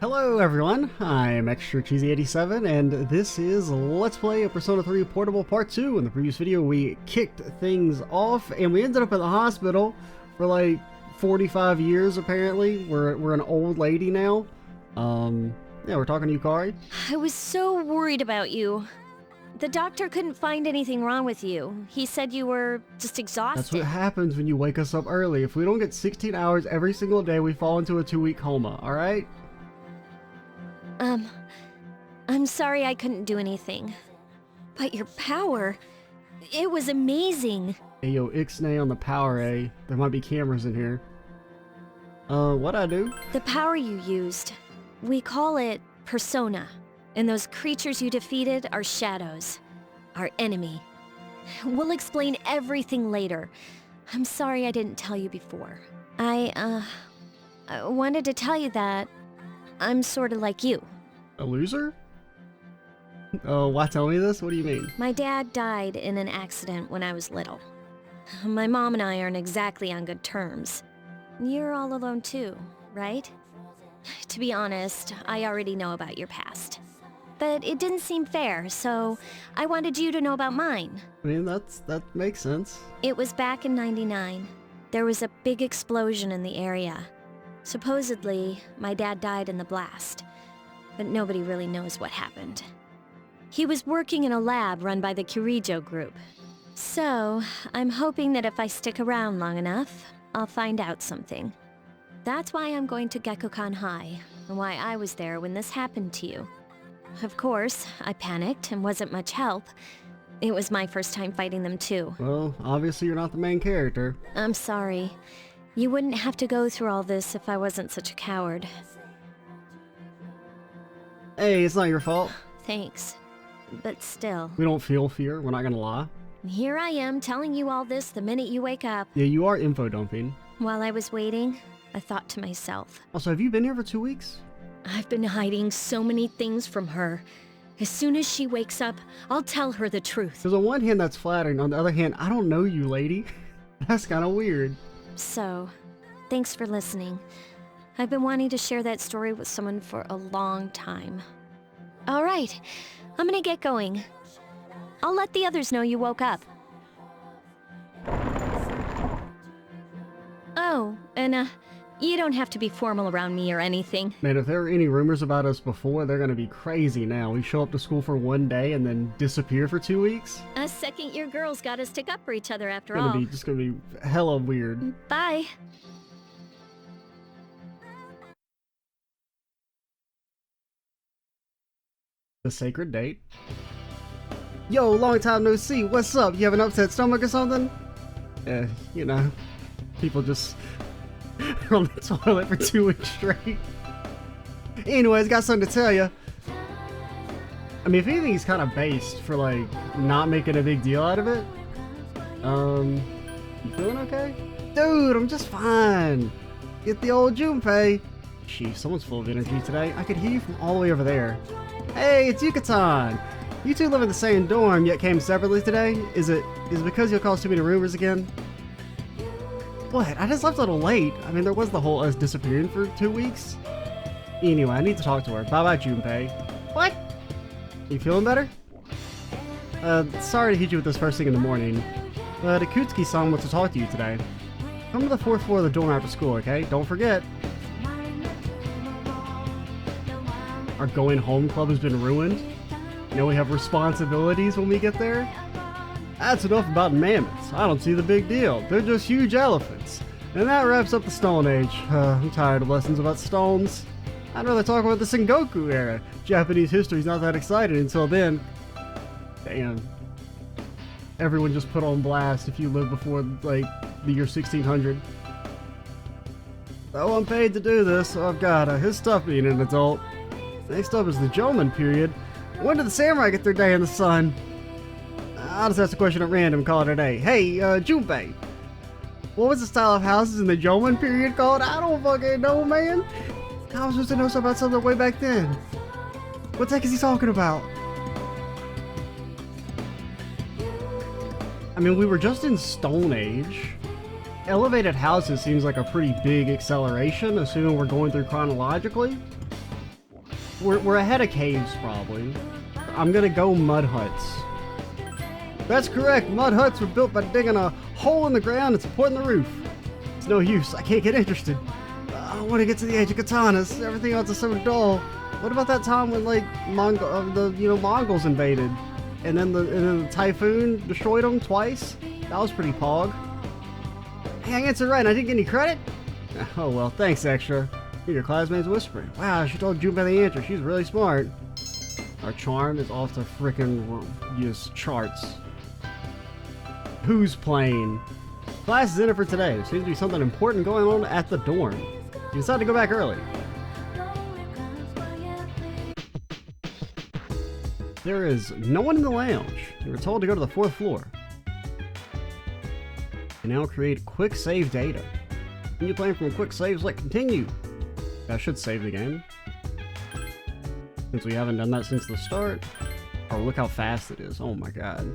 Hello everyone, I'm Extra Cheesy 87 and this is Let's Play a Persona 3 Portable Part 2. In the previous video we kicked things off and we ended up in the hospital for like 45 years apparently. We're an old lady now. Yeah, we're talking to Yukari. I was so worried about you. The doctor couldn't find anything wrong with you. He said you were just exhausted. That's what happens when you wake us up early. If we don't get 16 hours every single day, we fall into a 2-week coma, alright? I'm sorry I couldn't do anything. But your power, it was amazing. Hey yo, Ixnay on the power, eh? There might be cameras in here. What'd I do? The power you used, we call it Persona. And those creatures you defeated are shadows. Our enemy. We'll explain everything later. I'm sorry I didn't tell you before. I wanted to tell you that I'm sorta like you. A loser? Why tell me this? What do you mean? My dad died in an accident when I was little. My mom and I aren't exactly on good terms. You're all alone too, right? To be honest, I already know about your past. But it didn't seem fair, so I wanted you to know about mine. I mean, that makes sense. It was back in '99. There was a big explosion in the area. Supposedly, my dad died in the blast, but nobody really knows what happened. He was working in a lab run by the Kirijo group. So, I'm hoping that if I stick around long enough, I'll find out something. That's why I'm going to Gekkoukan High, and why I was there when this happened to you. Of course, I panicked and wasn't much help. It was my first time fighting them too. Well, obviously you're not the main character. I'm sorry. You wouldn't have to go through all this if I wasn't such a coward. Hey, it's not your fault. Thanks. But still. We don't feel fear, we're not gonna lie. Here I am telling you all this the minute you wake up. Yeah, you are info dumping. While I was waiting, I thought to myself. Also, have you been here for 2 weeks? I've been hiding so many things from her. As soon as she wakes up, I'll tell her the truth. Because on one hand that's flattering, on the other hand, I don't know you, lady. That's kind of weird. So, thanks for listening. I've been wanting to share that story with someone for a long time. Alright, I'm gonna get going. I'll let the others know you woke up. Oh, and you don't have to be formal around me or anything. Man, if there were any rumors about us before, they're gonna be crazy now. We show up to school for one day and then disappear for 2 weeks? Us second-year girls gotta stick up for each other after It's all. just gonna be hella weird. Bye. The sacred date. Yo, long time no see. What's up? You have an upset stomach or something? Yeah, you know, people just are on the toilet for 2 weeks straight. Anyways, got something to tell you. I mean, if anything, he's kind of based for like not making a big deal out of it. You feeling okay? Dude, I'm just fine. Get the old Junpei. Sheesh, someone's full of energy today. I could hear you from all the way over there. Hey, it's Yucatan! You two live in the same dorm, yet came separately today? Is it because you'll cause too many rumors again? What? I just left a little late. I mean, there was the whole us disappearing for 2 weeks. Anyway, I need to talk to her. Bye-bye, Junpei. What? You feeling better? Sorry to hit you with this first thing in the morning, but Akutsuki-san wants to talk to you today. Come to the 4th floor of the dorm after school, okay? Don't forget. Our going home club has been ruined. You know we have responsibilities when we get there. That's enough about mammoths. I don't see the big deal. They're just huge elephants. And that wraps up the Stone Age. I'm tired of lessons about stones. I'd rather talk about the Sengoku era. Japanese history's not that exciting until then. Damn. Everyone just put on blast if you live before, like, the year 1600. Though I'm paid to do this, so I've got his stuff being an adult. Next up is the Jomon period. When did the samurai get their day in the sun? I'll just ask a question at random, call it a day. Hey, Junpei. What was the style of houses in the Jomon period called? I don't fucking know, man. I was supposed to know something about something way back then. What the heck is he talking about? I mean, we were just in Stone Age. Elevated houses seems like a pretty big acceleration, assuming we're going through chronologically. We're ahead of caves, probably. I'm gonna go mud huts. That's correct. Mud huts were built by digging a hole in the ground and supporting the roof. It's no use. I can't get interested. I want to get to the age of katanas. Everything else is so dull. What about that time when like Mongols invaded, and then the typhoon destroyed them twice? That was pretty pog. Hey, I answered right. And I didn't get any credit. Oh well, thanks, extra. Your classmate's whispering. Wow, she told Junpei the answer. She's really smart. Our charm is off the frickin' charts. Who's playing? Class is in it for today. There seems to be something important going on at the dorm. You decided to go back early. There is no one in the lounge. You were told to go to the 4th floor. And now create quick save data. When you playing from quick saves, like continue. I should save the game. Since we haven't done that since the start. Oh, look how fast it is. Oh my god.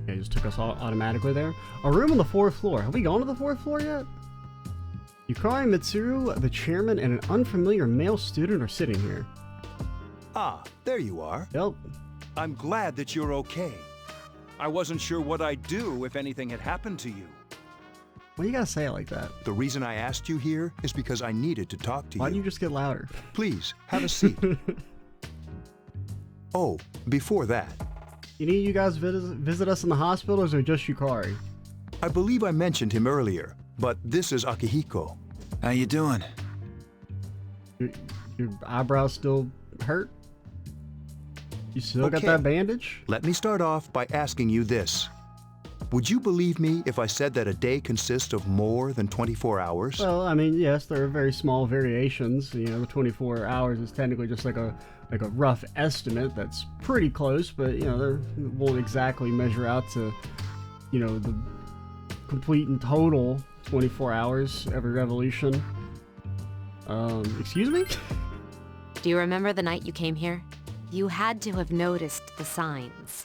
Okay, it just took us all automatically there. A room on the 4th floor. Have we gone to the 4th floor yet? Yukari Mitsuru, the chairman, and an unfamiliar male student are sitting here. Ah, there you are. Yep. I'm glad that you're okay. I wasn't sure what I'd do if anything had happened to you. Why you gotta say it like that? The reason I asked you here is because I needed to talk to you. Why don't you just get louder? Please, have a seat. Oh, before that. Any of you guys visit us in the hospital, or is it just Yukari? I believe I mentioned him earlier, but this is Akihiko. How you doing? Your eyebrows still hurt? You still got Okay. that bandage? Let me start off by asking you this. Would you believe me if I said that a day consists of more than 24 hours? Well, I mean, yes, there are very small variations. You know, the 24 hours is technically just like a rough estimate that's pretty close, but you know, they won't exactly measure out to, you know, the complete and total 24 hours every revolution. Excuse me? Do you remember the night you came here? You had to have noticed the signs.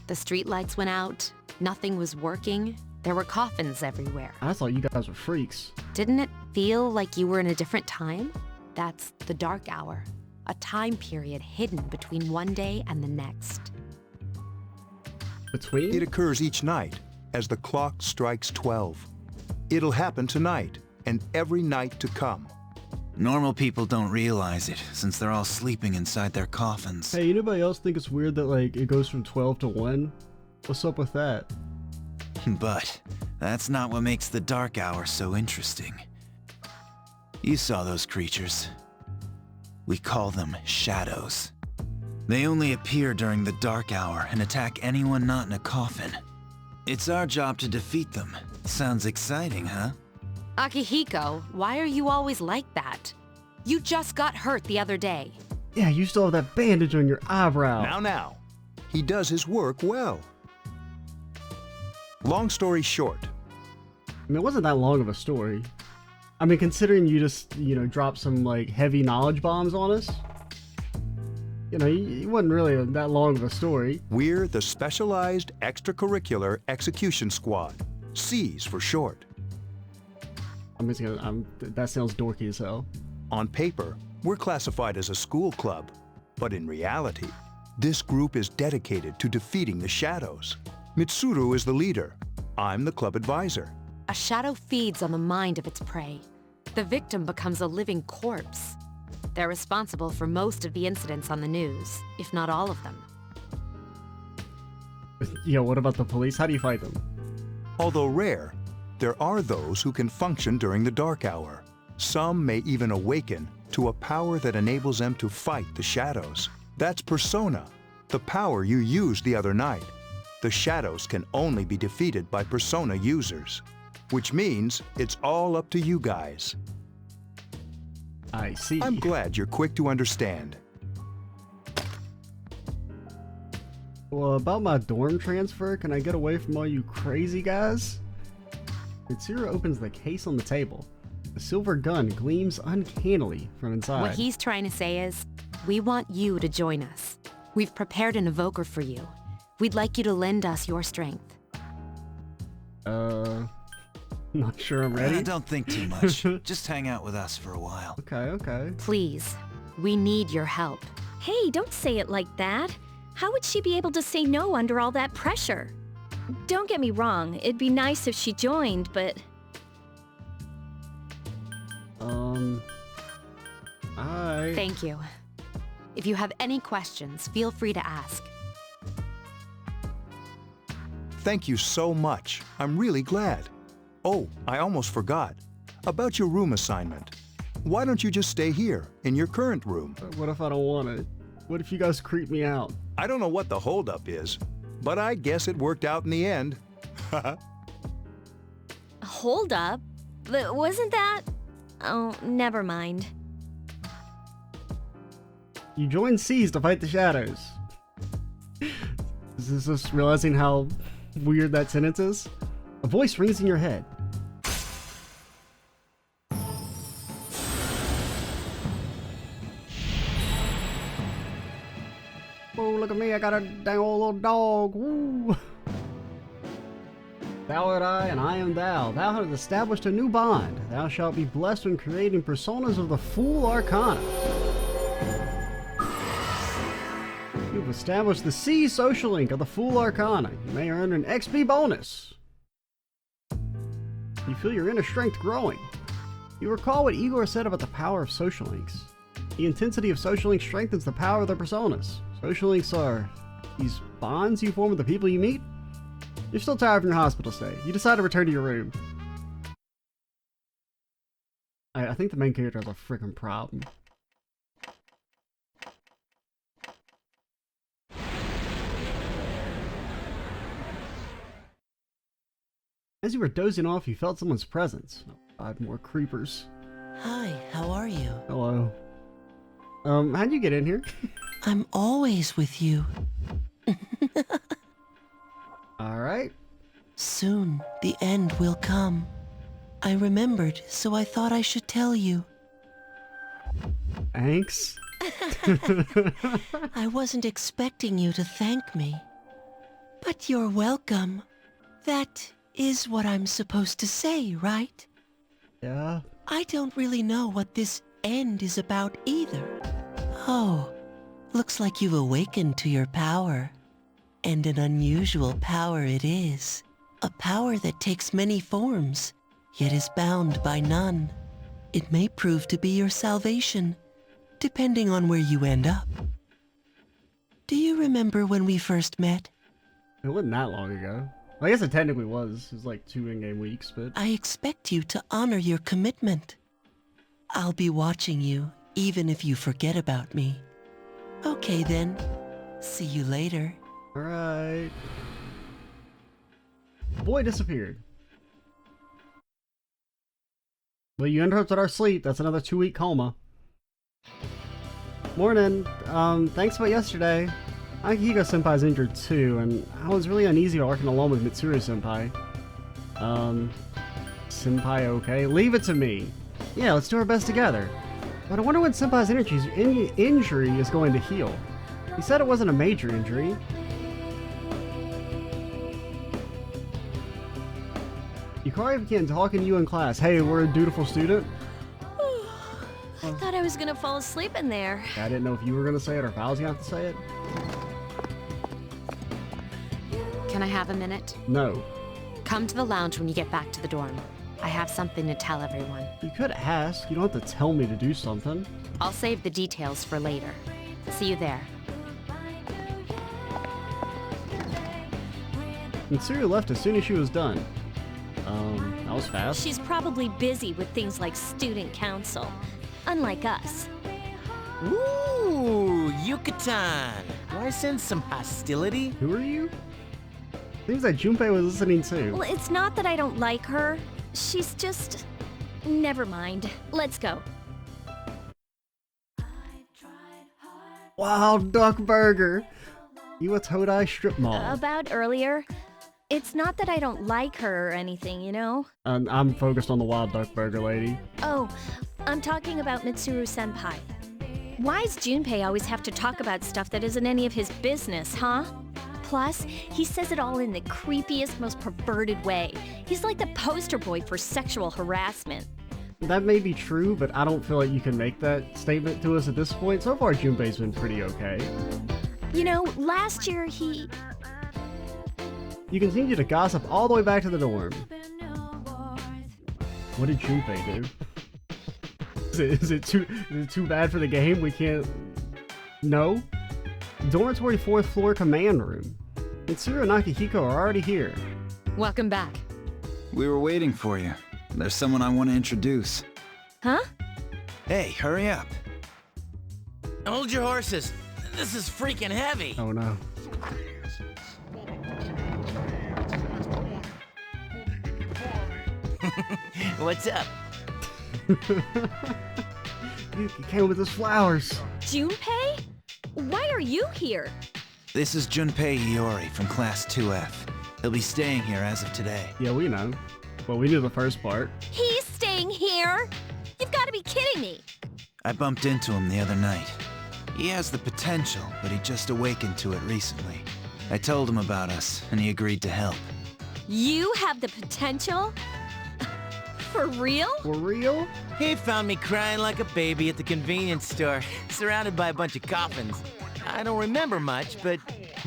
The streetlights went out, nothing was working, there were coffins everywhere. I thought you guys were freaks. Didn't it feel like you were in a different time? That's the dark hour, a time period hidden between one day and the next. Between? It occurs each night as the clock strikes 12. It'll happen tonight and every night to come. Normal people don't realize it, since they're all sleeping inside their coffins. Hey, anybody else think it's weird that, like, it goes from 12 to 1? What's up with that? But that's not what makes the dark hour so interesting. You saw those creatures. We call them shadows. They only appear during the dark hour and attack anyone not in a coffin. It's our job to defeat them. Sounds exciting, huh? Akihiko, why are you always like that? You just got hurt the other day. Yeah, you still have that bandage on your eyebrow. Now. He does his work well. Long story short. I mean, it wasn't that long of a story. I mean, considering you just, you know, dropped some, like, heavy knowledge bombs on us. You know, it wasn't really that long of a story. We're the Specialized Extracurricular Execution Squad. C's for short. That sounds dorky as hell. On paper, we're classified as a school club, but in reality, this group is dedicated to defeating the shadows. Mitsuru is the leader. I'm the club advisor. A shadow feeds on the mind of its prey. The victim becomes a living corpse. They're responsible for most of the incidents on the news, if not all of them. Yeah, what about the police? How do you fight them? Although rare, there are those who can function during the dark hour. Some may even awaken to a power that enables them to fight the shadows. That's Persona, the power you used the other night. The shadows can only be defeated by Persona users, which means it's all up to you guys. I see. I'm glad you're quick to understand. Well, about my dorm transfer, can I get away from all you crazy guys? Mitsuru opens the case on the table. The silver gun gleams uncannily from inside. What he's trying to say is, we want you to join us. We've prepared an evoker for you. We'd like you to lend us your strength. Not sure I'm ready. Don't think too much. Just hang out with us for a while. Okay. Please, we need your help. Hey, don't say it like that. How would she be able to say no under all that pressure? Don't get me wrong, it'd be nice if she joined, but... Thank you. If you have any questions, feel free to ask. Thank you so much. I'm really glad. Oh, I almost forgot. About your room assignment. Why don't you just stay here, in your current room? What if I don't want it? What if you guys creep me out? I don't know what the holdup is, but I guess it worked out in the end. Hold up. But wasn't that... Oh, never mind. You joined C's to fight the shadows. Is this just realizing how weird that sentence is? A voice rings in your head. Oh, look at me, I got a dang old little dog. Woo! Thou art I, and I am thou. Thou hast established a new bond. Thou shalt be blessed when creating personas of the Fool Arcana. You've established the C social link of the Fool Arcana. You may earn an XP bonus. You feel your inner strength growing. You recall what Igor said about the power of social links. The intensity of social links strengthens the power of their personas. Social links are these bonds you form with the people you meet. You're still tired from your hospital stay. You decide to return to your room. I think the main character has a freaking problem. As you were dozing off, you felt someone's presence. 5 more creepers. Hi, how are you? Hello. How'd you get in here? I'm always with you. Alright. Soon, the end will come. I remembered, so I thought I should tell you. Thanks. I wasn't expecting you to thank me. But you're welcome. That is what I'm supposed to say, right? Yeah. I don't really know what this end is about either. Oh, looks like you've awakened to your power. And an unusual power it is. A power that takes many forms, yet is bound by none. It may prove to be your salvation, depending on where you end up. Do you remember when we first met? It wasn't that long ago. I guess it technically was. It was like 2 in-game weeks, but... I expect you to honor your commitment. I'll be watching you, even if you forget about me. Okay then. See you later. Alright. The boy disappeared. Well, you interrupted our sleep. That's another 2-week coma. Morning. Thanks about yesterday. Akihiko-senpai's injured too, and I was really uneasy working alone with Mitsuru-senpai. Senpai okay? Leave it to me. Yeah, let's do our best together. But I wonder when Senpai's injury is going to heal. He said it wasn't a major injury. Yukari began talking to you in class. Hey, we're a dutiful student. I thought I was gonna fall asleep in there. I didn't know if you were gonna say it or if I was gonna have to say it. Can I have a minute? No. Come to the lounge when you get back to the dorm. I have something to tell everyone. You could ask. You don't have to tell me to do something. I'll save the details for later. See you there. Mitsuru left as soon as she was done. That was fast. She's probably busy with things like student council. Unlike us. Ooh, Yucatan! Do I sense some hostility? Who are you? Seems like Junpei was listening too. Well, it's not that I don't like her. She's just... Never mind. Let's go. Wild Duck Burger! Iwa Todai Strip Mall. About earlier. It's not that I don't like her or anything, you know? I'm focused on the Wild Duck Burger lady. Oh, I'm talking about Mitsuru-senpai. Why's Junpei always have to talk about stuff that isn't any of his business, huh? Plus, he says it all in the creepiest, most perverted way. He's like the poster boy for sexual harassment. That may be true, but I don't feel like you can make that statement to us at this point. So far, Junpei's been pretty okay. You know, last year he... You continue to gossip all the way back to the dorm. What did Junpei do? Is it too bad for the game? We can't... No? Dormitory 4th floor command room. Mitsuru and Akihiko are already here. Welcome back. We were waiting for you. There's someone I want to introduce. Huh? Hey, hurry up. Hold your horses. This is freaking heavy. Oh no. What's up? You came with his flowers. Junpei? Why are you here? This is Junpei Iori from Class 2F. He'll be staying here as of today. Yeah, we know. Well, we knew the first part. He's staying here? You've got to be kidding me. I bumped into him the other night. He has the potential, but he just awakened to it recently. I told him about us, and he agreed to help. You have the potential? For real? For real? He found me crying like a baby at the convenience store, surrounded by a bunch of coffins. I don't remember much, but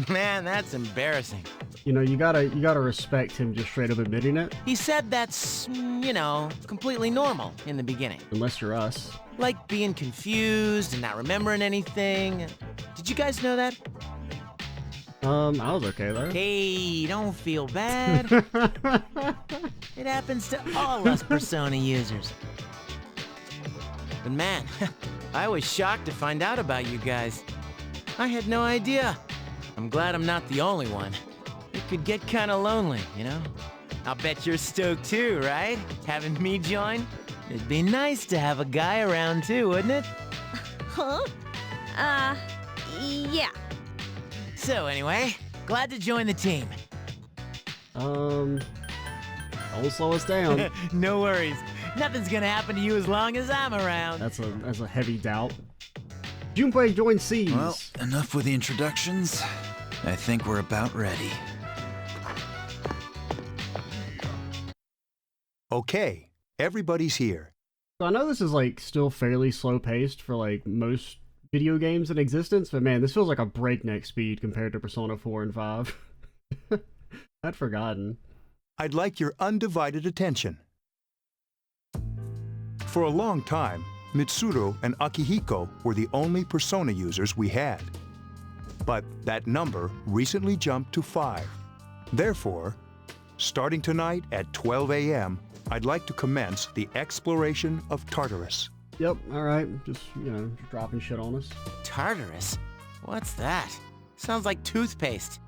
man, that's embarrassing. You know, you gotta respect him just straight up admitting it. He said that's, you know, completely normal in the beginning. Unless you're us. Like being confused and not remembering anything. Did you guys know that? I was okay though. Hey, don't feel bad. It happens to all us Persona users. But man, I was shocked to find out about you guys. I had no idea. I'm glad I'm not the only one. It could get kinda lonely, you know? I'll bet you're stoked too, right? Having me join? It'd be nice to have a guy around too, wouldn't it? Huh? Yeah. So anyway, glad to join the team. Don't slow us down. No worries. Nothing's gonna happen to you as long as I'm around. That's a heavy doubt. Junpei joins C's. Well, enough with the introductions. I think we're about ready. Okay, everybody's here. So I know this is like still fairly slow paced for like most video games in existence, but man, this feels like a breakneck speed compared to Persona 4 and 5. I'd forgotten. I'd like your undivided attention. For a long time, Mitsuru and Akihiko were the only Persona users we had. But that number recently jumped to 5. Therefore, starting tonight at 12 a.m., I'd like to commence the exploration of Tartarus. Yep, alright. Just, you know, just dropping shit on us. Tartarus? What's that? Sounds like toothpaste.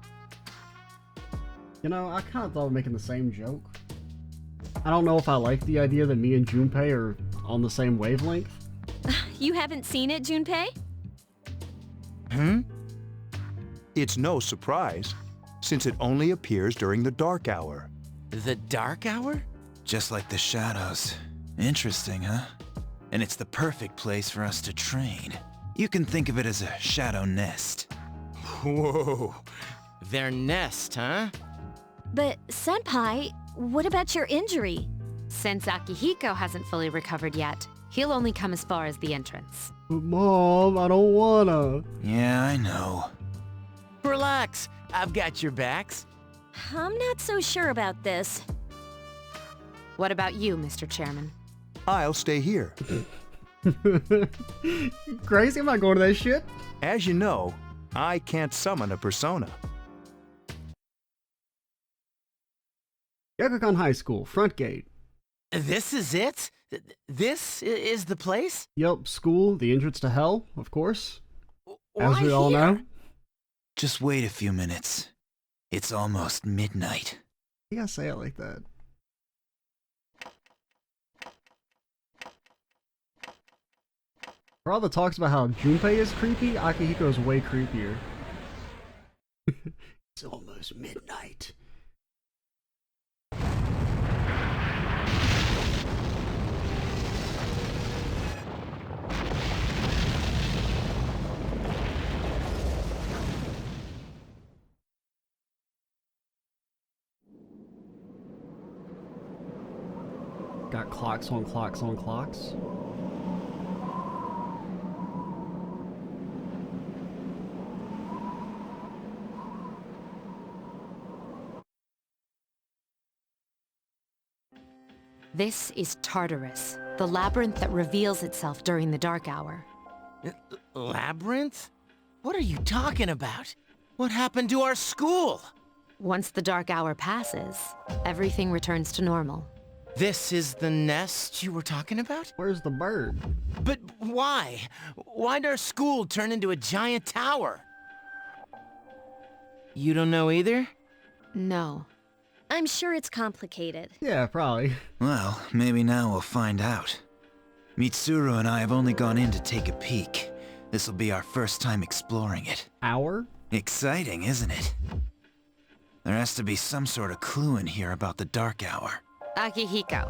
You know, I kind of thought of making the same joke. I don't know if I like the idea that me and Junpei are on the same wavelength. You haven't seen it, Junpei? It's no surprise, since it only appears during the dark hour. The dark hour? Just like the shadows. Interesting, huh? And it's the perfect place for us to train. You can think of it as a shadow nest. Whoa. Their nest, huh? But, Senpai, what about your injury? Since Akihiko hasn't fully recovered yet, he'll only come as far as the entrance. But Mom, I don't wanna. Yeah, I know. Relax. I've got your backs. I'm not so sure about this. What about you, Mr. Chairman? I'll stay here. Crazy, I'm not going to that shit. As you know, I can't summon a persona. Yakukan High School, front gate. This is it? This is the place? Yep, school, the entrance to hell, of course. As Why we all here? know. Just wait a few minutes. It's almost midnight. You gotta say it like that. For all the talks about how Junpei is creepy, Akihiko is way creepier. It's almost midnight. got clocks on clocks on clocks. This is Tartarus, the labyrinth that reveals itself during the dark hour. Labyrinth? What are you talking about? What happened to our school? Once the dark hour passes, everything returns to normal. This is the nest you were talking about? Where's the bird? But why? Why'd our school turn into a giant tower? You don't know either? No. I'm sure it's complicated. Yeah, probably. Well, maybe now we'll find out. Mitsuru and I have only gone in to take a peek. This'll be our first time exploring it. Hour? Exciting, isn't it? There has to be some sort of clue in here about the dark hour. Akihiko,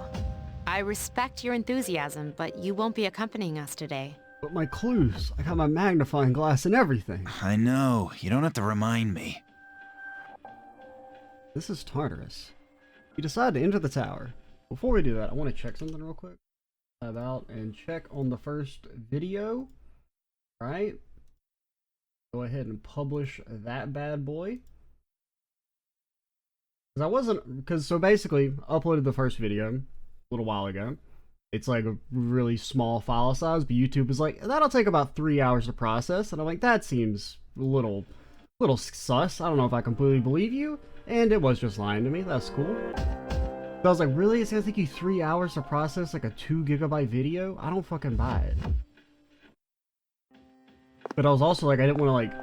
I respect your enthusiasm, but you won't be accompanying us today. But my clues. I got my magnifying glass and everything. I know, you don't have to remind me. This is Tartarus. We decide to enter the tower. Before we do that, I want to check something real quick. About and check on the first video. Right? Go ahead and publish that bad boy. So basically, I uploaded the first video a little while ago. It's like a really small file size, but YouTube is like, that'll take about 3 hours to process. And I'm like, that seems a little sus. I don't know if I completely believe you. And it was just lying to me. That's cool. So I was like, really? It's gonna take you 3 hours to process like a 2 GB video? I don't fucking buy it. But I was also like, I didn't want to like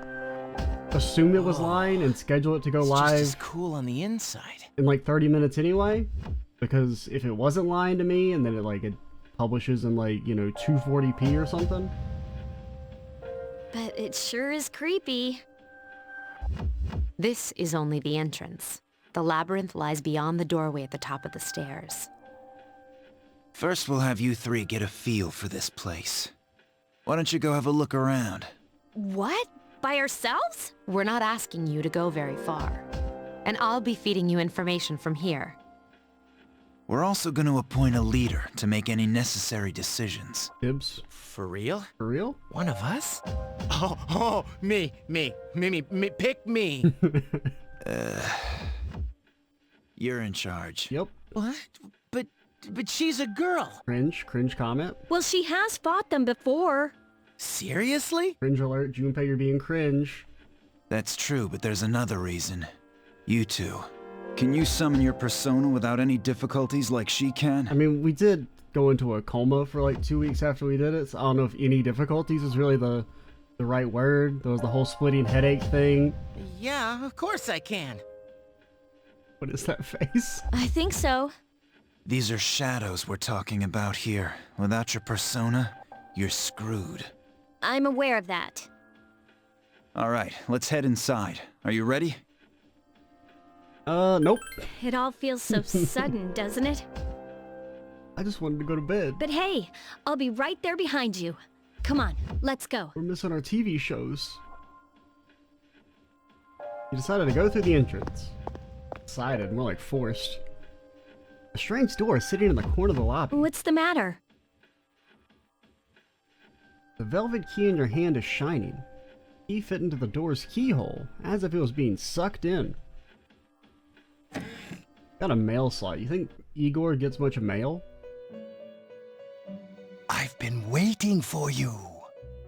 assume it was lying and schedule it to go live. Just as cool on the inside. In like 30 minutes anyway. Because if it wasn't lying to me and then it publishes in like, 240p or something. But it sure is creepy. This is only the entrance. The labyrinth lies beyond the doorway at the top of the stairs. First, we'll have you three get a feel for this place. Why don't you go have a look around? What? By ourselves? We're not asking you to go very far. And I'll be feeding you information from here. We're also going to appoint a leader to make any necessary decisions. Dibs. For real? For real? One of us? Oh, me, pick me. You're in charge. Yep. What? But she's a girl. Cringe comment. Well, she has fought them before. Seriously? Cringe alert, Junpei, you're being cringe. That's true, but there's another reason. You two. Can you summon your persona without any difficulties like she can? I mean, we did go into a coma for like 2 weeks after we did it, so I don't know if any difficulties is really the right word. There was the whole splitting headache thing. Yeah, of course I can. What is that face? I think so. These are shadows we're talking about here. Without your persona, you're screwed. I'm aware of that. Alright, let's head inside. Are you ready? Nope. It all feels so sudden, doesn't it? I just wanted to go to bed. But hey, I'll be right there behind you. Come on, let's go. We're missing our TV shows. You decided to go through the entrance. Decided, more like forced. A strange door is sitting in the corner of the lobby. What's the matter? The velvet key in your hand is shining. Key fit into the door's keyhole, as if it was being sucked in. Got a mail slot. You think Igor gets much mail? I've been waiting for you.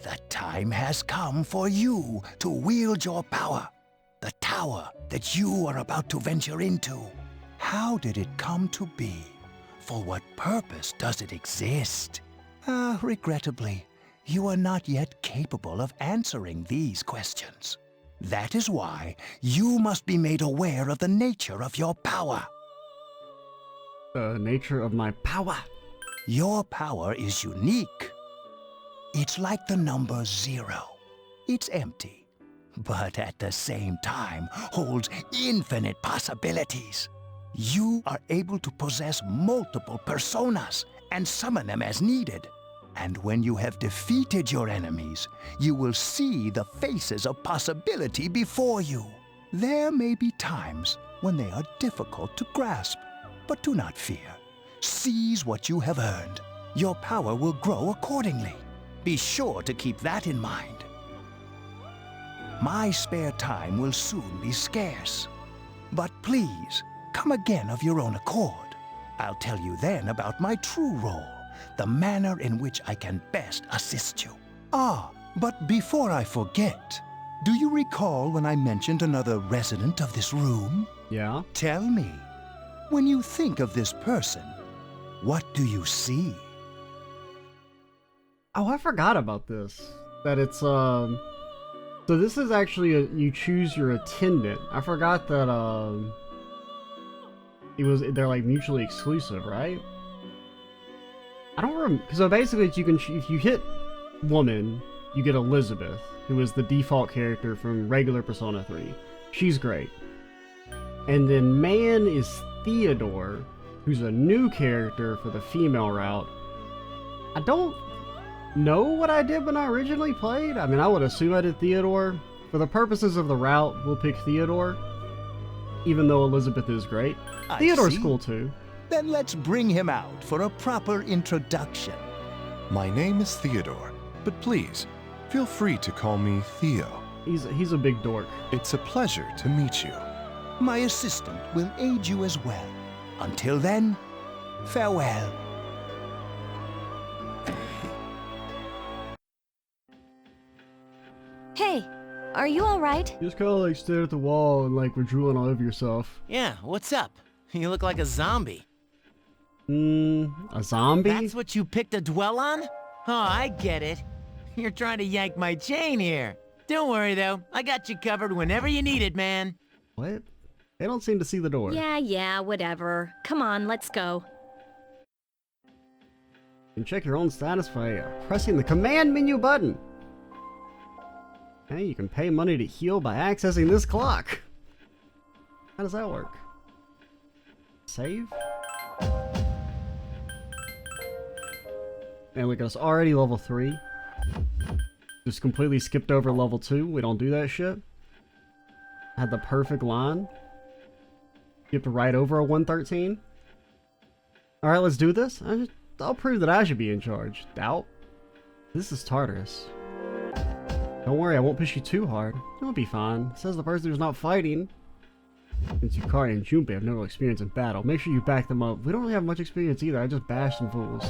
The time has come for you to wield your power. The tower that you are about to venture into. How did it come to be? For what purpose does it exist? Regrettably, you are not yet capable of answering these questions. That is why you must be made aware of the nature of your power. The nature of my power. Your power is unique. It's like the number 0. It's empty, but at the same time holds infinite possibilities. You are able to possess multiple personas and summon them as needed. And when you have defeated your enemies, you will see the faces of possibility before you. There may be times when they are difficult to grasp, but do not fear. Seize what you have earned. Your power will grow accordingly. Be sure to keep that in mind. My spare time will soon be scarce. But please, come again of your own accord. I'll tell you then about my true role, the manner in which I can best assist you. Ah, but before I forget, do you recall when I mentioned another resident of this room? Yeah. Tell me, when you think of this person, what do you see? Oh, I forgot about this. That it's, So this is actually you choose your attendant. I forgot that, they're like mutually exclusive, right? I don't remember. So basically, if you hit woman, you get Elizabeth, who is the default character from regular Persona 3. She's great. And then man is Theodore, who's a new character for the female route. I don't know what I did when I originally played. I mean, I would assume I did Theodore. For the purposes of the route, we'll pick Theodore, even though Elizabeth is great. Theodore's cool too. Then let's bring him out for a proper introduction. My name is Theodore, but please, feel free to call me Theo. He's a big dork. It's a pleasure to meet you. My assistant will aid you as well. Until then, farewell. Hey, are you alright? You just kind of like stare at the wall and like were drooling all over yourself. Yeah, what's up? You look like a zombie. A zombie? That's what you picked to dwell on? Oh, I get it. You're trying to yank my chain here. Don't worry, though. I got you covered whenever you need it, man. What? They don't seem to see the door. Yeah, whatever. Come on, let's go. You can check your own status by pressing the command menu button. Hey, you can pay money to heal by accessing this clock. How does that work? Save? And look at us, already level 3. Just completely skipped over level 2. We don't do that shit. Had the perfect line. Skipped right over a 113. Alright, let's do this. I'll prove that I should be in charge. Doubt. This is Tartarus. Don't worry, I won't push you too hard. You'll be fine. Says the person who's not fighting. Since Yukari and Junpei have no real experience in battle, make sure you back them up. We don't really have much experience either. I just bashed some fools.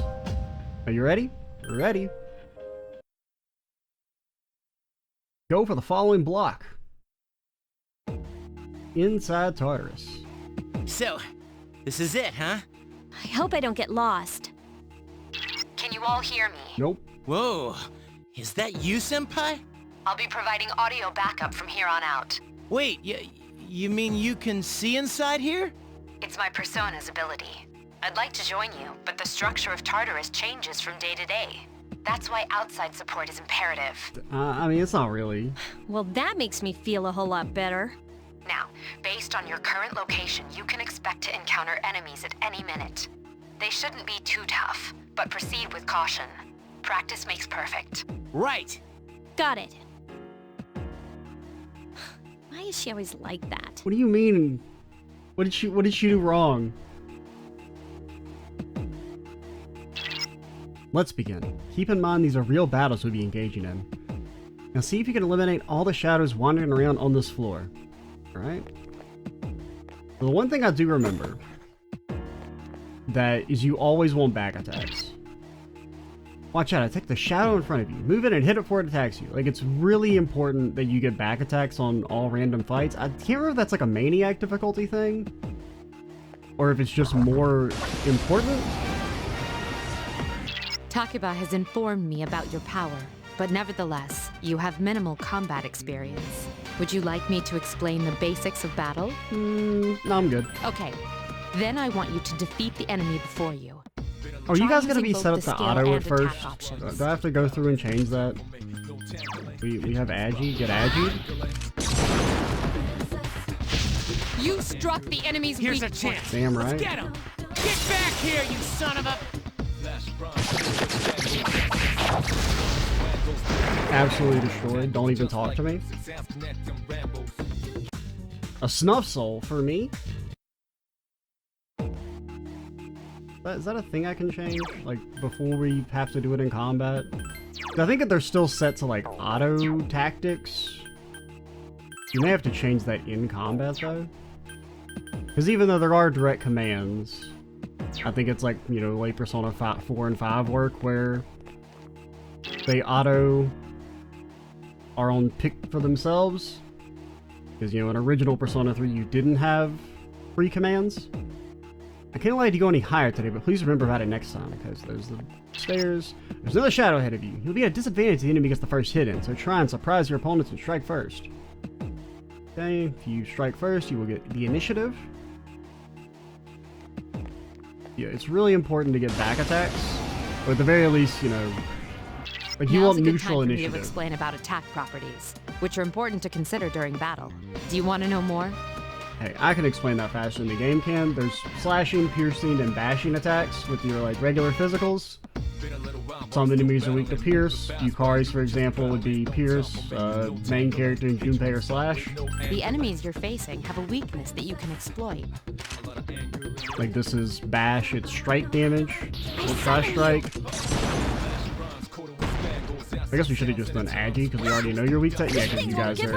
Are you ready? You're ready. Go for the following block. Inside Tartarus. So, this is it, huh? I hope I don't get lost. Can you all hear me? Nope. Whoa, is that you, Senpai? I'll be providing audio backup from here on out. Wait, you mean you can see inside here? It's my Persona's ability. I'd like to join you, but the structure of Tartarus changes from day to day. That's why outside support is imperative. I mean, it's not really. Well, that makes me feel a whole lot better. Now, based on your current location, you can expect to encounter enemies at any minute. They shouldn't be too tough, but proceed with caution. Practice makes perfect. Right. Got it. Why is she always like that? What do you mean? What did she do wrong? Let's begin. Keep in mind these are real battles we'll be engaging in. Now see if you can eliminate all the shadows wandering around on this floor. Alright? The one thing I do remember that is you always want back attacks. Watch out, attack the shadow in front of you. Move it and hit it before it attacks you. Like, it's really important that you get back attacks on all random fights. I can't remember if that's like a Maniac difficulty thing, or if it's just more important. Takeba has informed me about your power, but nevertheless, you have minimal combat experience. Would you like me to explain the basics of battle? No, I'm good. Okay, then I want you to defeat the enemy before you. Are you guys gonna using be both set up the to skill auto and at first? attack options. Do I have to go through and change that? We have Agi? Get Agi? You struck the enemy's Here's a weak point. chance. Damn right. Let's get him. Get back here, you son of a... Absolutely destroyed. Don't even talk to me. A snuff soul for me? Is that a thing I can change? Like, before we have to do it in combat? I think that they're still set to, like, auto tactics. You may have to change that in combat, though. Because even though there are direct commands, I think it's like, you know, like Persona 4 and 5 work, where they auto are on pick for themselves. Because, you know, in original Persona 3, you didn't have free commands. I can't let you go any higher today, but please remember about it next time, because there's the stairs. There's another shadow ahead of you. You'll be at a disadvantage if the enemy gets the first hit in, so try and surprise your opponents and strike first. Okay, if you strike first, you will get the initiative. Yeah, it's really important to get back attacks, or at the very least, you know, like you want neutral initiative. Now's a good time for me to explain about attack properties, which are important to consider during battle. Do you want to know more? Hey, I can explain that faster than the game can. There's slashing, piercing, and bashing attacks with your like regular physicals. Some enemies are weak to pierce. Yukari's, for example, would be pierce. Main character in Junpei or slash. The enemies you're facing have a weakness that you can exploit. Like this is bash, it's strike damage. We'll try strike. I guess we should have just done Agi, because we already know you're weak to. Yeah, because you guys are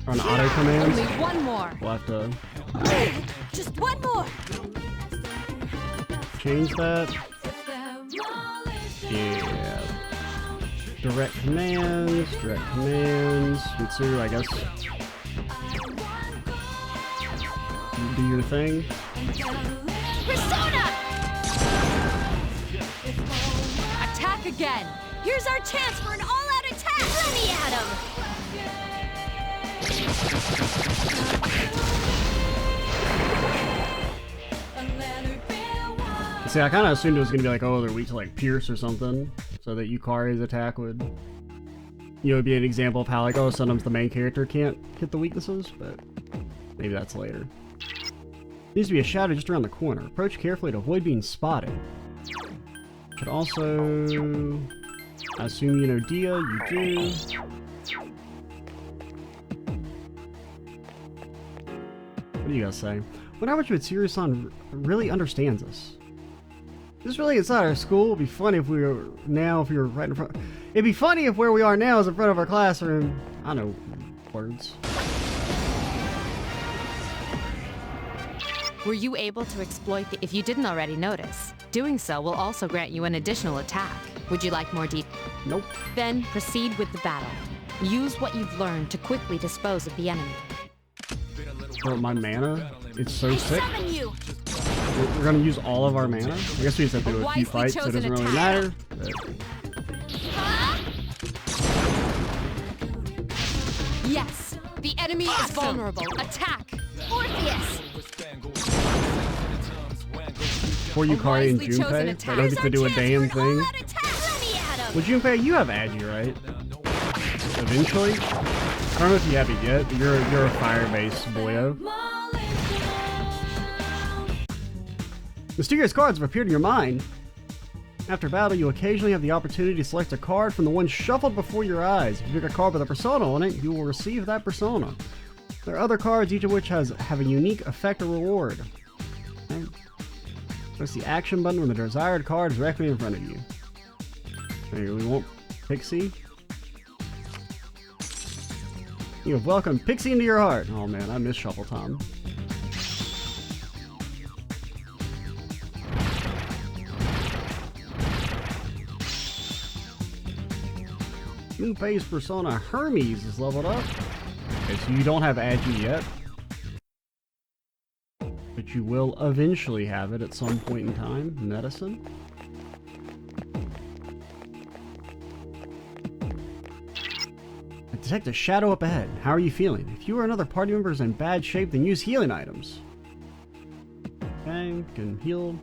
on auto commands. Only one more. We'll have to Just one more. change that. Yeah. Direct commands, Mitsuru, I guess. You do your thing. Persona! Attack again. Here's our chance for an all-out attack! Let me at him! See, I kind of assumed it was going to be like, oh, they're weak to like pierce or something, so that Yukari's attack would, you know, be an example of how like, oh, sometimes the main character can't hit the weaknesses, but maybe that's later. Needs to be a shadow just around the corner. Approach carefully to avoid being spotted. Could also, I assume you know Dia, you do. What do you guys say? Wonder how much Mitsuru-san really understands us. This really inside our school. It'd be funny if we were right in front. It'd be funny if where we are now is in front of our classroom. I know words. Were you able to exploit if you didn't already notice? Doing so will also grant you an additional attack. Would you like more detail? Nope. Then proceed with the battle. Use what you've learned to quickly dispose of the enemy. For my mana, it's so sick. Summon you! We're gonna use all of our mana. I guess we just have to do a few fights, so it doesn't really matter. But... Yes! The enemy is vulnerable. Attack! Orpheus! For Yukari and Junpei, they don't get to do a damn thing. Well, Junpei, you have Agi, right? Eventually? I don't know if you have it yet, but you're a fire-based boyo. Mysterious cards have appeared in your mind. After battle, you occasionally have the opportunity to select a card from the one shuffled before your eyes. If you pick a card with a persona on it, you will receive that persona. There are other cards, each of which have a unique effect or reward. Okay. Press the action button when the desired card is directly in front of you. Okay, we want Pixie. You have welcomed Pixie into your heart. Oh man, I miss shuffle time. Junpei's persona Hermes is leveled up. Okay, so you don't have Agi yet. But you will eventually have it at some point in time. Medicine. Detect a shadow up ahead. How are you feeling? If you or another party member is in bad shape, then use healing items. Okay, can heal.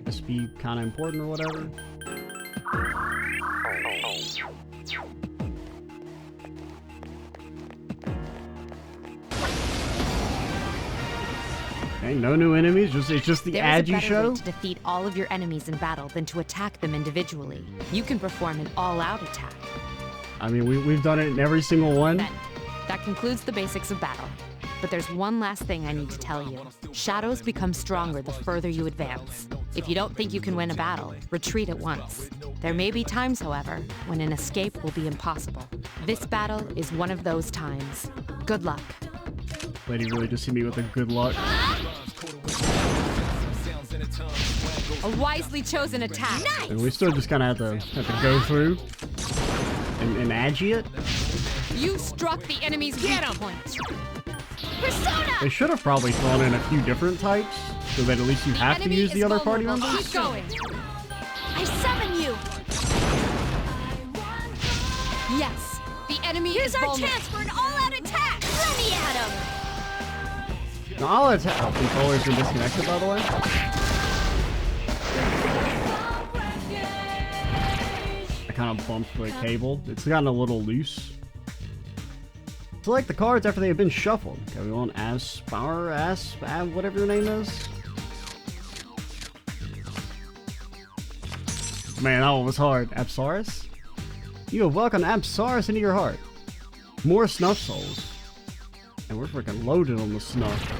Must be kind of important or whatever. Okay, no new enemies, it's just the Agi show. There is a better way to defeat all of your enemies in battle than to attack them individually. You can perform an all-out I mean, we've done it in every single one. Then, that concludes the basics of battle. But there's one last thing I need to tell you. Shadows become stronger the further you advance. If you don't think you can win a battle, retreat at once. There may be times, however, when an escape will be impossible. This battle is one of those times. Good luck. Lady really just hit me with a good luck. A wisely chosen attack. Nice! And we still just kind of have to go through and agi it. You struck the enemy's weak point. Persona! They should have probably thrown in a few different types, so that at least you have to use the other party members. Keep going. I summon you! Yes, the enemy Here's is our vulnerable. chance for an all-out attack! Let me at him! Now, I'll attack. Oh, controllers are disconnected, by the way. I kind of bumped the cable. It's gotten a little loose. Select the cards after they have been shuffled. Okay, we want whatever your name is. Man, that one was hard. Apsaris? You have welcomed Apsaris into your heart. More snuff souls. And we're freaking loaded on the snuff.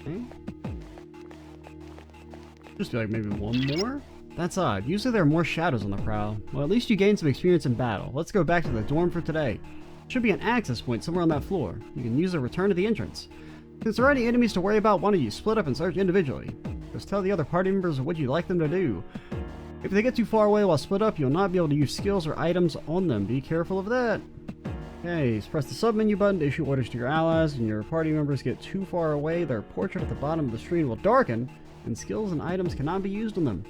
Okay. Just be like maybe one more? That's odd. Usually there are more shadows on the prowl. Well, at least you gained some experience in battle. Let's go back to the dorm for today. Should be an access point somewhere on that floor. You can use a return to the entrance. Since there are any enemies to worry about, why don't you split up and search individually? Just tell the other party members what you'd like them to do. If they get too far away while split up, you'll not be able to use skills or items on them. Be careful of that. Okay, so press the sub-menu button to issue orders to your allies. When your party members get too far away, their portrait at the bottom of the screen will darken, and skills and items cannot be used on them.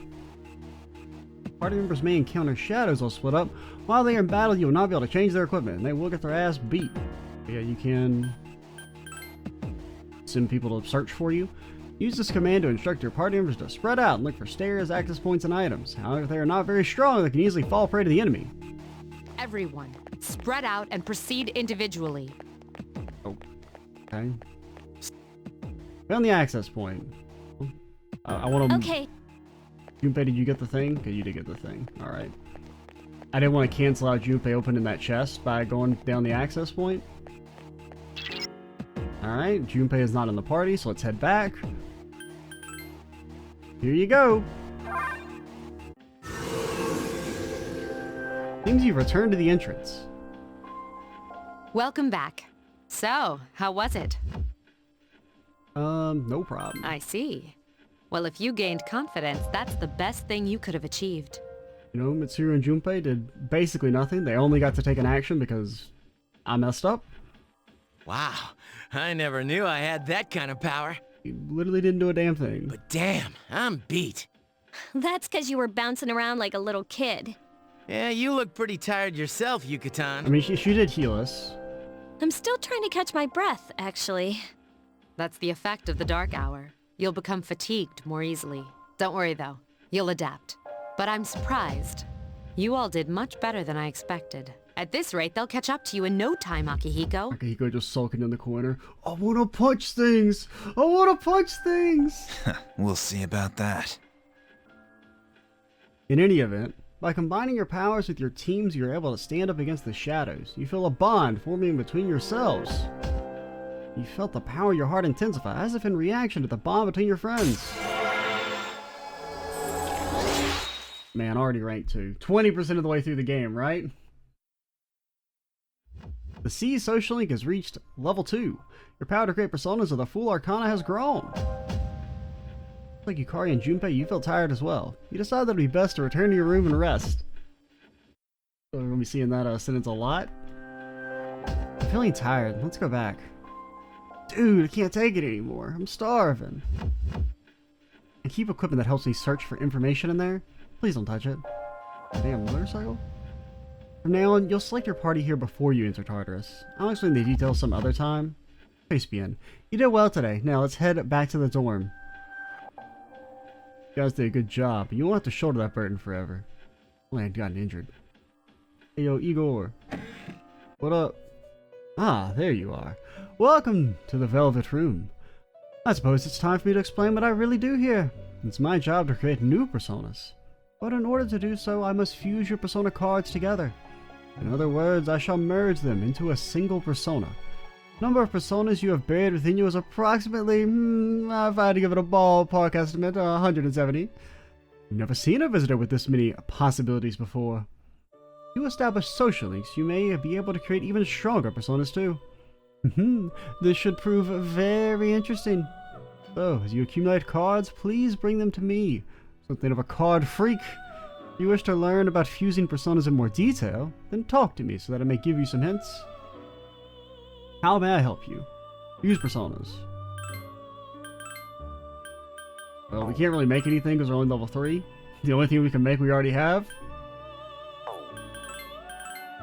Party members may encounter shadows while split up. While they are in battle, you will not be able to change their equipment, and they will get their ass beat. Yeah, you can send people to search for you. Use this command to instruct your party members to spread out and look for stairs, access points, and items. However, if they are not very strong, they can easily fall prey to the enemy. Everyone, spread out and proceed individually. Oh, okay. Found the access point. I want to... Okay. Junpei, did you get the thing? Okay, you did get the thing. Alright. I didn't want to cancel out Junpei opening that chest by going down the access point. Alright, Junpei is not in the party, so let's head back. Here you go. Seems you've returned to the entrance. Welcome back. So, how was it? No problem. I see. Well, if you gained confidence, that's the best thing you could have achieved. You know, Mitsuru and Junpei did basically nothing. They only got to take an action because I messed up. Wow, I never knew I had that kind of power. You literally didn't do a damn thing. But damn, I'm beat. That's because you were bouncing around like a little kid. Yeah, you look pretty tired yourself, I Yucatan. mean, she did heal us. I'm still trying to catch my breath, actually. That's the effect of the dark hour. You'll become fatigued more easily. Don't worry though, you'll adapt. But I'm surprised. You all did much better than I expected. At this rate, they'll catch up to you in no time, Akihiko. Akihiko just sulking in the corner. I wanna punch things! I wanna punch things! We'll see about that. In any event, by combining your powers with your teams, you're able to stand up against the shadows. You feel a bond forming between yourselves. You felt the power of your heart intensify, as if in reaction to the bond between your friends. Man, already ranked 2. 20% of the way through the game, right? The C social link has reached level 2. Your power to create personas of the Full Arcana has grown. Like Yukari and Junpei, you feel tired as well. You decide that it would be best to return to your room and rest. So we're going to be seeing that sentence a lot. I'm feeling tired. Let's go back. Dude, I can't take it anymore. I'm starving. And keep equipment that helps me search for information in there. Please don't touch it. Damn motorcycle? From now on, you'll select your party here before you enter Tartarus. I'll explain the details some other time. Face bien. You did well today. Now let's head back to the dorm. You guys did a good job, but you won't have to shoulder that burden forever. Only I'd gotten injured. Hey yo, Igor. What up? Ah, there you are. Welcome to the Velvet Room. I suppose it's time for me to explain what I really do here. It's my job to create new personas. But in order to do so, I must fuse your persona cards together. In other words, I shall merge them into a single persona. The number of personas you have buried within you is approximately, if I had to give it a ballpark estimate, 170. You've never seen a visitor with this many possibilities before. If you establish social links, you may be able to create even stronger personas too. This should prove very interesting. So, as you accumulate cards, please bring them to me. Something of a card freak. If you wish to learn about fusing personas in more detail, then talk to me so that I may give you some hints. How may I help you? Use personas. Well, we can't really make anything because we're only level 3. The only thing we can make we already have.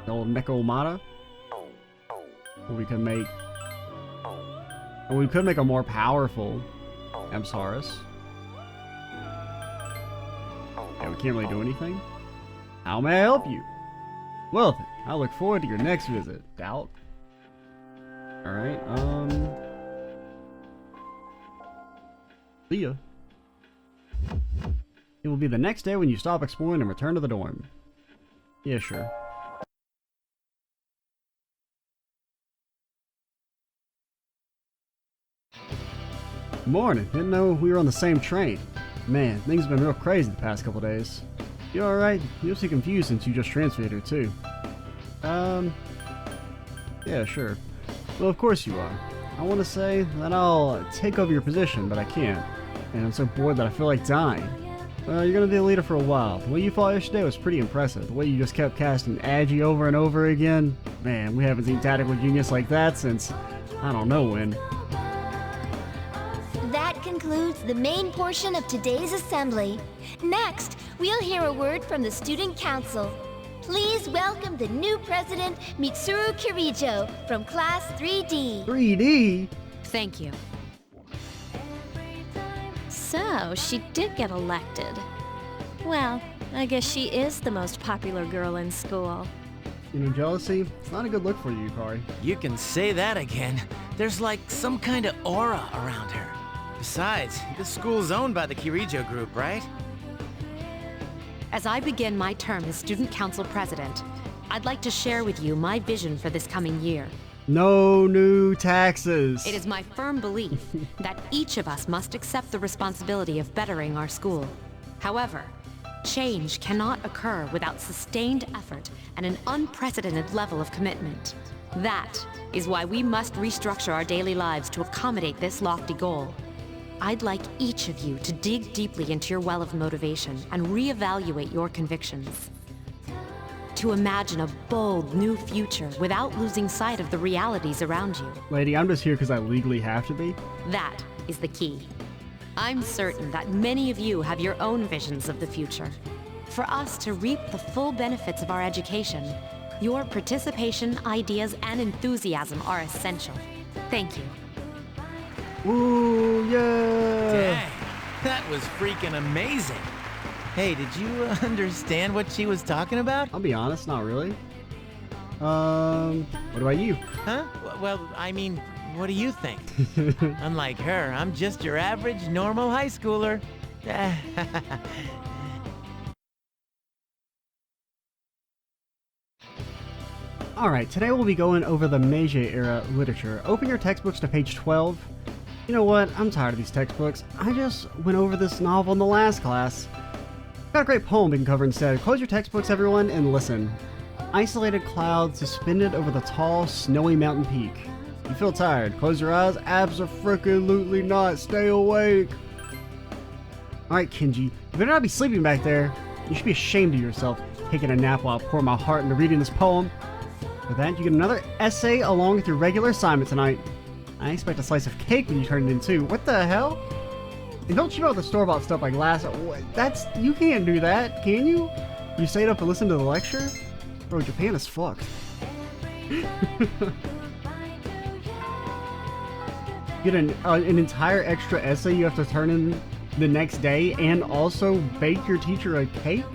The old Nekomata. Or we can make... Or we could make a more powerful Amsaurus. Yeah, we can't really do anything. How may I help you? Well then, I look forward to your next visit. Doubt. Alright, see ya. It will be the next day when you stop exploring and return to the dorm. Yeah, sure. Morning. Didn't know we were on the same train. Man, things have been real crazy the past couple days. You alright? You seem confused since you just transferred here too. Yeah, sure. Well, of course you are. I want to say that I'll take over your position, but I can't. And I'm so bored that I feel like dying. You're gonna be the leader for a while. The way you fought yesterday was pretty impressive. The way you just kept casting Agi over and over again. Man, we haven't seen tactical genius like that since I don't know when. That concludes the main portion of today's assembly. Next, we'll hear a word from the Student Council. Please welcome the new president, Mitsuru Kirijo, from Class 3D. 3D? Thank you. So, she did get elected. Well, I guess she is the most popular girl in school. You know, jealousy? It's not a good look for you, Yukari. You can say that again. There's like some kind of aura around her. Besides, this school's owned by the Kirijo group, right? As I begin my term as Student Council President, I'd like to share with you my vision for this coming year. No new taxes. It is my firm belief that each of us must accept the responsibility of bettering our school. However, change cannot occur without sustained effort and an unprecedented level of commitment. That is why we must restructure our daily lives to accommodate this lofty goal. I'd like each of you to dig deeply into your well of motivation and reevaluate your convictions. To imagine a bold new future without losing sight of the realities around you. Lady, I'm just here because I legally have to be. That is the key. I'm certain that many of you have your own visions of the future. For us to reap the full benefits of our education, your participation, ideas, and enthusiasm are essential. Thank you. Ooh, yeah! Dang, that was freaking amazing. Hey, did you understand what she was talking about? I'll be honest, not really. What about you? Huh? Well, I mean, what do you think? Unlike her, I'm just your average, normal high schooler. Alright, today we'll be going over the Meiji era literature. Open your textbooks to page 12. You know what? I'm tired of these textbooks. I just went over this novel in the last class. Got a great poem we can cover instead. Close your textbooks, everyone, and listen. Isolated clouds suspended over the tall, snowy mountain peak. You feel tired? Close your eyes? Abso-freaking-lutely not. Stay awake. Alright, Kenji. You better not be sleeping back there. You should be ashamed of yourself, taking a nap while I pour my heart into reading this poem. For that, you get another essay along with your regular assignment tonight. I expect a slice of cake when you turn it in too. What the hell? And don't you know the store-bought stuff like last... That's... You can't do that, can you? You stayed up to listen to the lecture? Bro, Japan is fucked. Get an entire extra essay you have to turn in the next day and also bake your teacher a cake?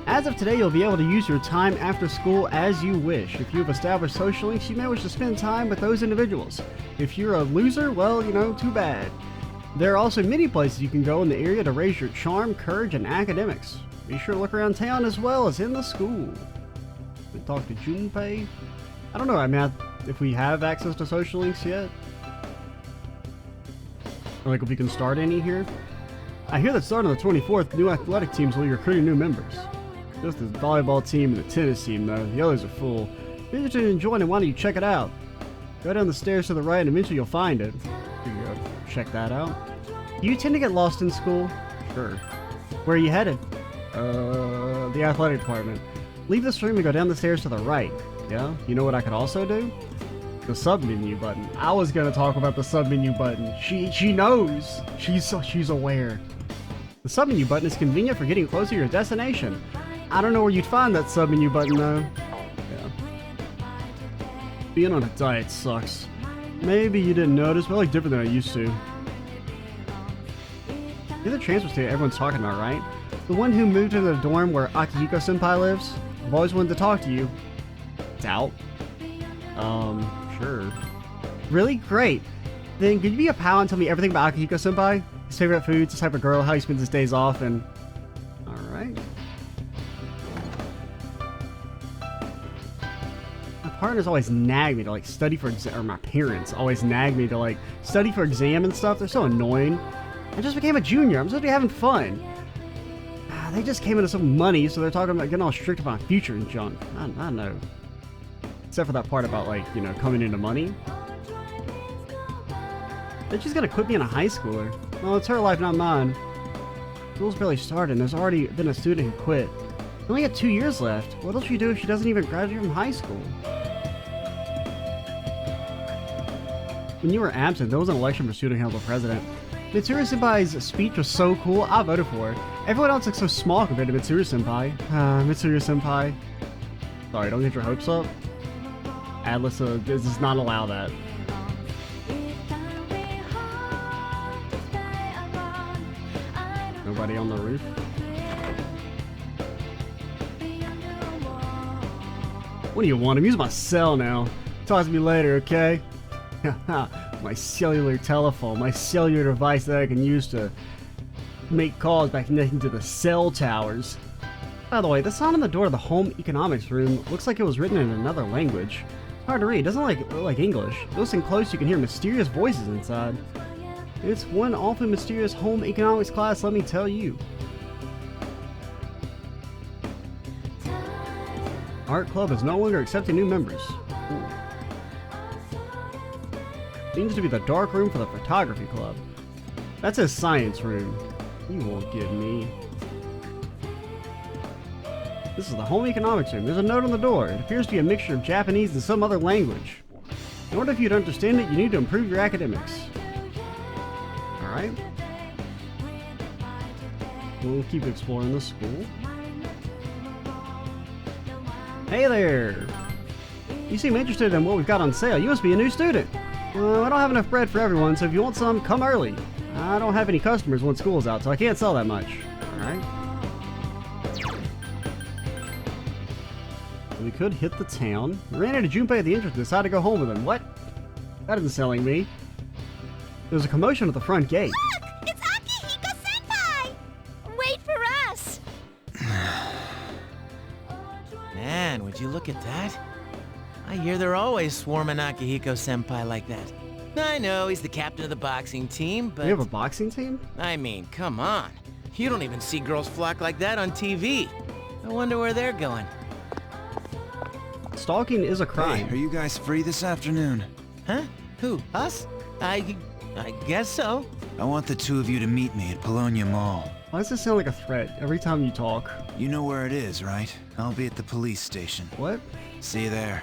As of today, you'll be able to use your time after school as you wish. If you've established social links, you may wish to spend time with those individuals. If you're a loser, well, you know, too bad. There are also many places you can go in the area to raise your charm, courage, and academics. Be sure to look around town as well as in the school. We talk to Junpei. I don't know, I mean, if we have access to social links yet. Or like if we can start any here. I hear that starting on the 24th, new athletic teams will be recruiting new members. Just the volleyball team and the tennis team though, the others are full. If you're interested in joining, why don't you check it out? Go down the stairs to the right and eventually you'll find it. You can go check that out. Do you tend to get lost in school? Sure. Where are you headed? The athletic department. Leave this room and go down the stairs to the right. Yeah? You know what I could also do? The sub-menu button. I was gonna talk about the sub-menu button. She knows. She's aware. The sub-menu button is convenient for getting closer to your destination. I don't know where you'd find that sub-menu button though. Yeah. Being on a diet sucks. Maybe you didn't notice, but I look different than I used to. You're the transfer student everyone's talking about, right? The one who moved into the dorm where Akihiko-senpai lives? I've always wanted to talk to you. Doubt. Sure. Really? Great. Then could you be a pal and tell me everything about Akihiko-senpai? His favorite foods, his type of girl, how he spends his days off, and... Alright. My partners always nag me to like study for exam, or my parents always nag me to like study for exam and stuff. They're so annoying. I just became a junior. I'm supposed to be having fun. They just came into some money, so they're talking about getting all strict about my future and junk. I don't know. Except for that part about, like, you know, coming into money. They're just gonna quit being a high schooler. Well, it's her life, not mine. School's barely started, and there's already been a student who quit. We only got 2 years left. What else will you do if she doesn't even graduate from high school? When you were absent, there was an election for student council president. Mitsuru-senpai's speech was so cool, I voted for it. Everyone else looks so small compared to Mitsuru-senpai. Mitsuru-senpai. Sorry, don't get your hopes up. Atlas does not allow that. Nobody on the roof? What do you want? I'm using my cell now. Talk to me later, okay? My cellular telephone, my cellular device that I can use to make calls by connecting to the cell towers. By the way, the sign on the door of the home economics room looks like it was written in another language. It's hard to read, it doesn't look like English. Listen close, you can hear mysterious voices inside. It's one awfully mysterious home economics class, let me tell you. Art club is no longer accepting new members. Ooh. Seems to be the dark room for the photography club. That's his science room. You won't get me. This is the home economics room. There's a note on the door. It appears to be a mixture of Japanese and some other language. In order for you to understand it, you need to improve your academics. Alright. We'll keep exploring the school. Hey there! You seem interested in what we've got on sale. You must be a new student. I don't have enough bread for everyone, so if you want some, come early. I don't have any customers when school's out, so I can't sell that much. Alright. We could hit the town. We ran into Junpei at the entrance and decided to go home with him. What? That isn't selling me. There's a commotion at the front gate. Look! It's Akihiko-senpai! Wait for us! Man, would you look at that? I hear they're always swarming Akihiko-senpai like that. I know, he's the captain of the boxing team, but... We have a boxing team? I mean, come on. You don't even see girls flock like that on TV. I wonder where they're going. Stalking is a crime. Hey, are you guys free this afternoon? Huh? Who? Us? I guess so. I want the two of you to meet me at Polonia Mall. Why does this sound like a threat every time you talk? You know where it is, right? I'll be at the police station. What? See you there.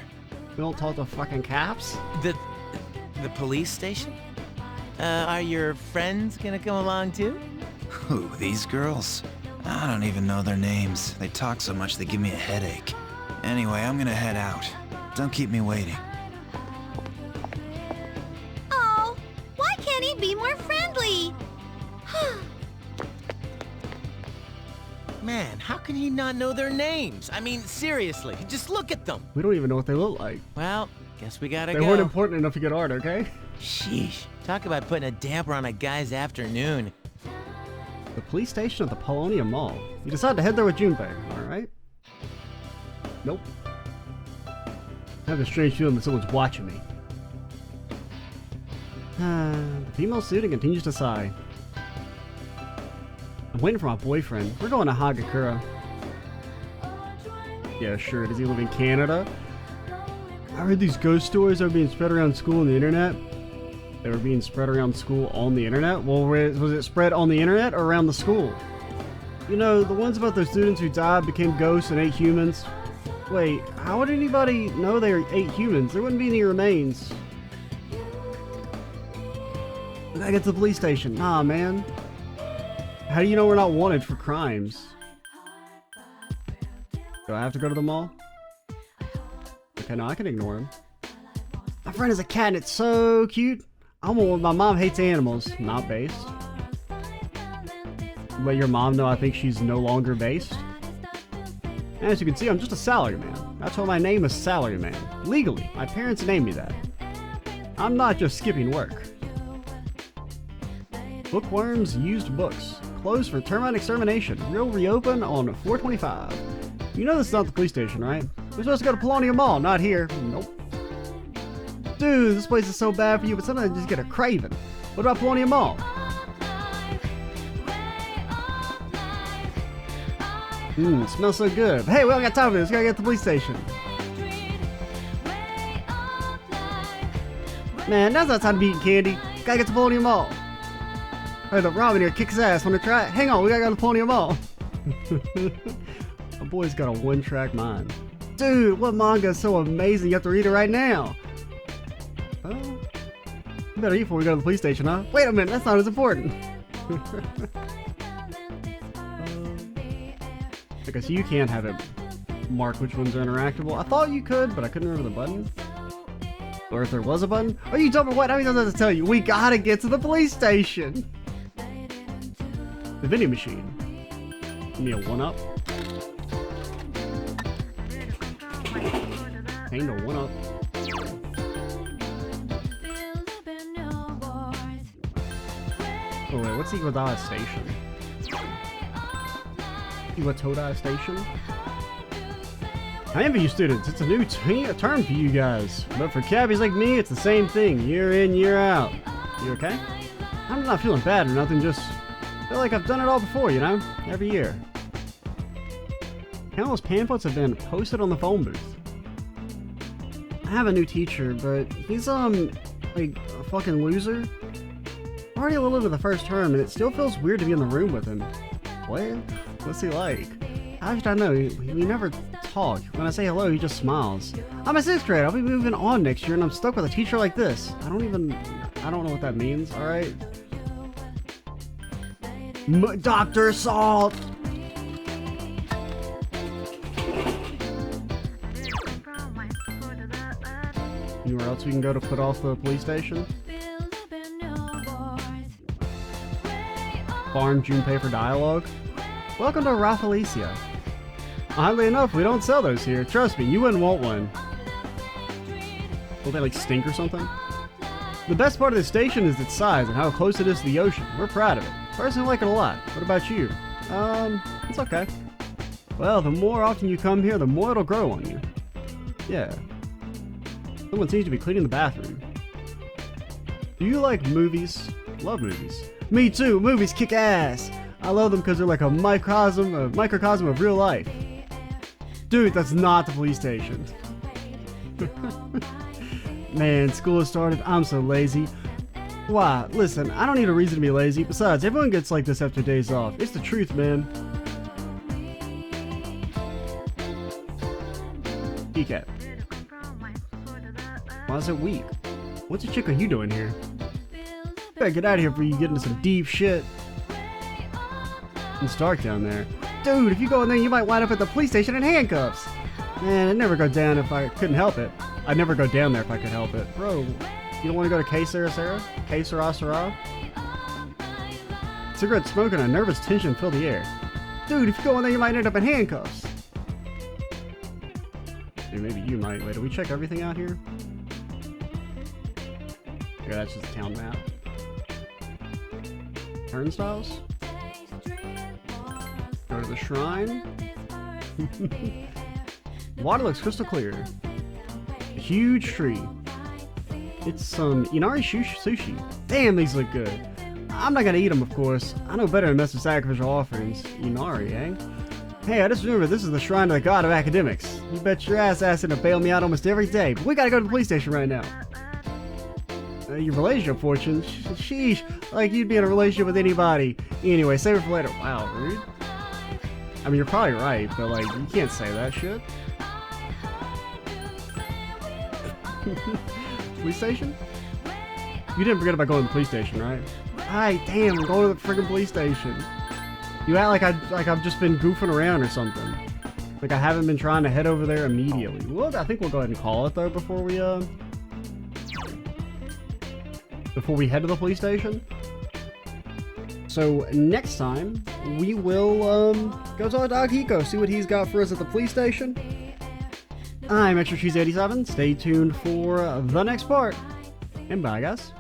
We don't talk to fucking cops? The police station? Are your friends gonna come along too? Who, these girls? I don't even know their names. They talk so much they give me a headache. Anyway, I'm gonna head out. Don't keep me waiting. Oh, why can't he be more friendly? Man, how can he not know their names? I mean, seriously, just look at them. We don't even know what they look like. Well, Guess we gotta They go. weren't important enough to get art, okay? Sheesh. Talk about putting a damper on a guy's afternoon. The police station at the Polonia Mall. You decide to head there with Junpei, alright? Nope. I have a strange feeling that someone's watching me. The female student continues to sigh. I'm waiting for my boyfriend. We're going to Hagakura. Yeah, sure. Does he live in Canada? I heard these ghost stories are being spread around school on the internet. They were being spread around school on the internet? Well, was it spread on the internet or around the school? You know, the ones about those students who died, became ghosts, and ate humans. Wait, how would anybody know they ate humans? There wouldn't be any remains. We gotta get to the police station. Nah, man. How do you know we're not wanted for crimes? Do I have to go to the mall? Okay, no, I can ignore him. My friend is a cat and it's so cute. My mom hates animals. Not based. Let your mom know I think she's no longer based. As you can see, I'm just a salaryman. That's why my name is Salaryman. Legally, my parents named me that. I'm not just skipping work. Bookworms used books. Closed for termite extermination. Will reopen on 4/25. You know this is not the police station, right? We're supposed to go to Polonia Mall, not here. Nope. Dude, this place is so bad for you, but sometimes I just get a craving. What about Polonia Mall? Smells so good. Hey, we don't got time for this. We gotta get to the police station. Man, now's not time to be eating candy. Gotta get to Polonia Mall. Hey, the Robin here kicks ass. Wanna try it? Hang on, we gotta go to Polonia Mall. My boy's got a one-track mind. Dude, what manga is so amazing you have to read it right now? Oh, you better eat before we go to the police station, huh? Wait a minute, that's not as important. Okay, so you can't have it mark which ones are interactable. I thought you could, but I couldn't remember the button. Or if there was a button. Oh, you told me what? I mean, I have to tell you. We gotta get to the police station. The vending machine. Give me a 1-up. Ain't no 1-up. Oh wait, what's Iwatodai Station? Iwatodai Station? I envy you students. It's a new term for you guys. But for cabbies like me, it's the same thing. Year in, year out. You okay? I'm not feeling bad or nothing, just feel like I've done it all before, you know? Every year. Countless pamphlets have been posted on the phone booth. I have a new teacher, but he's, like, a fucking loser. Already a little into the first term, and it still feels weird to be in the room with him. What? What's he like? How should I know? We never talk. When I say hello, he just smiles. I'm a 6th grade. I'll be moving on next year, and I'm stuck with a teacher like this. I don't know what that means, alright? Dr. Salt! Anywhere else we can go to put off the police station? Farm Junpei for dialogue? Welcome to Rafflesia. Oddly enough, we don't sell those here. Trust me, you wouldn't want one. Will they like stink or something? The best part of the station is its size and how close it is to the ocean. We're proud of it. Personally, like it a lot. What about you? It's okay. Well, the more often you come here, the more it'll grow on you. Yeah. Someone seems to be cleaning the bathroom. Do you like movies? Love movies. Me too. Movies kick ass. I love them because they're like a microcosm of real life. Dude, that's not the police station. Man, school has started. I'm so lazy. Why? Listen, I don't need a reason to be lazy. Besides, everyone gets like this after days off. It's the truth, man. Peacat. Why is it weak? What's the chick are you doing here? You better get out of here before you get into some deep shit. It's dark down there. Dude, if you go in there, you might wind up at the police station in handcuffs. Man, I'd never go down if I couldn't help it. I'd never go down there if I could help it. Bro, you don't want to go to K-Sara? K-Sara? Cigarette smoke and a nervous tension fill the air. Dude, if you go in there, you might end up in handcuffs. Hey, maybe you might. Wait, did we check everything out here? Yeah, that's just a town map. Turnstiles? Go to the shrine. Water looks crystal clear. A huge tree. It's some Inari sushi. Damn, these look good. I'm not gonna eat them, of course. I know better than mess with sacrificial offerings. Inari, eh? Hey, I just remembered this is the shrine of the god of academics. You bet your ass asking to bail me out almost every day, but we gotta go to the police station right now. Your relationship fortune? Sheesh, like you'd be in a relationship with anybody. Anyway, save it for later. Wow, rude. I mean, you're probably right, but like, you can't say that shit. Police station? You didn't forget about going to the police station, right? Hi, damn, I'm going to the friggin' police station. You act like I've just been goofing around or something. Like I haven't been trying to head over there immediately. Well, I think we'll go ahead and call it though before we head to the police station. So next time we will go talk to Akihiko, see what he's got for us at the police station. I'm Extra Cheese 87. Stay tuned for the next part. And bye, guys.